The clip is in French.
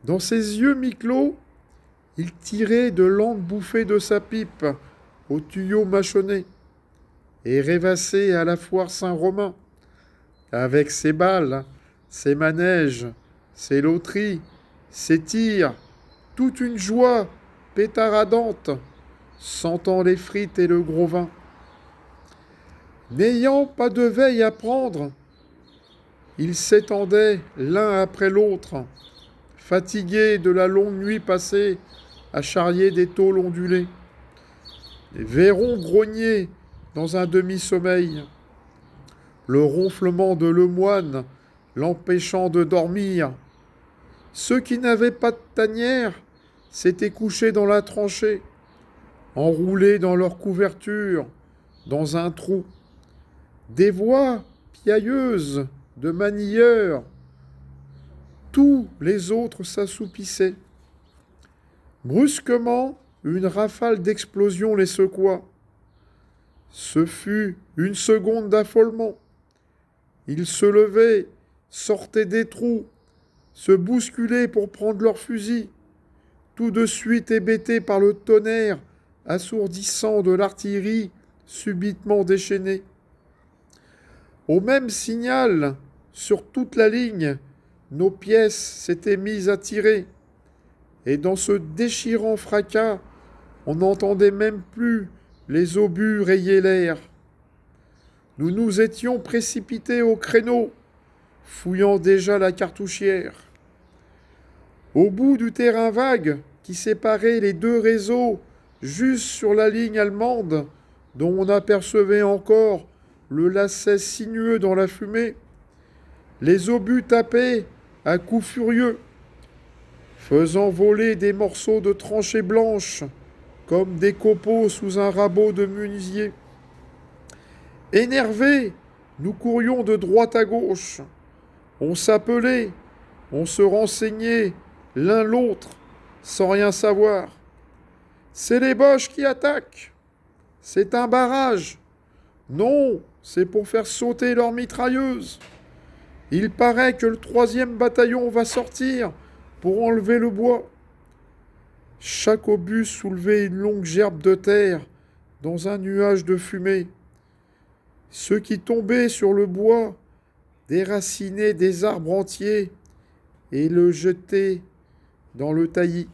Dans ses yeux mi-clos, il tirait de lentes bouffées de sa pipe au tuyau mâchonné et rêvassait à la foire Saint-Romain avec ses balles, ses manèges, ses loteries, ses tirs, toute une joie pétaradante, sentant les frites et le gros vin. N'ayant pas de veille à prendre, ils s'étendaient l'un après l'autre, fatigués de la longue nuit passée à charrier des tôles ondulées. Les Véron grognaient dans un demi-sommeil, le ronflement de Lemoine l'empêchant de dormir. Ceux qui n'avaient pas de tanière s'étaient couchés dans la tranchée, enroulés dans leur couverture, dans un trou. Des voix piailleuses de manieurs, tous les autres s'assoupissaient. Brusquement, une rafale d'explosion les secoua. Ce fut une seconde d'affolement. Ils se levaient, sortaient des trous, se bousculaient pour prendre leurs fusils, tout de suite hébétés par le tonnerre assourdissant de l'artillerie subitement déchaînée. Au même signal, sur toute la ligne, nos pièces s'étaient mises à tirer, et dans ce déchirant fracas, on n'entendait même plus les obus rayer l'air. Nous nous étions précipités au créneau, fouillant déjà la cartouchière. Au bout du terrain vague qui séparait les deux réseaux, juste sur la ligne allemande, dont on apercevait encore le lacet sinueux dans la fumée, les obus tapaient à coups furieux, faisant voler des morceaux de tranchées blanches, comme des copeaux sous un rabot de menuisier. Énervés, nous courions de droite à gauche. On s'appelait, on se renseignait l'un l'autre, sans rien savoir. C'est les Boches qui attaquent. C'est un barrage. Non, c'est pour faire sauter leurs mitrailleuses. Il paraît que le 3e bataillon va sortir pour enlever le bois. Chaque obus soulevait une longue gerbe de terre dans un nuage de fumée. Ceux qui tombaient sur le bois déracinaient des arbres entiers et le jetaient dans le taillis.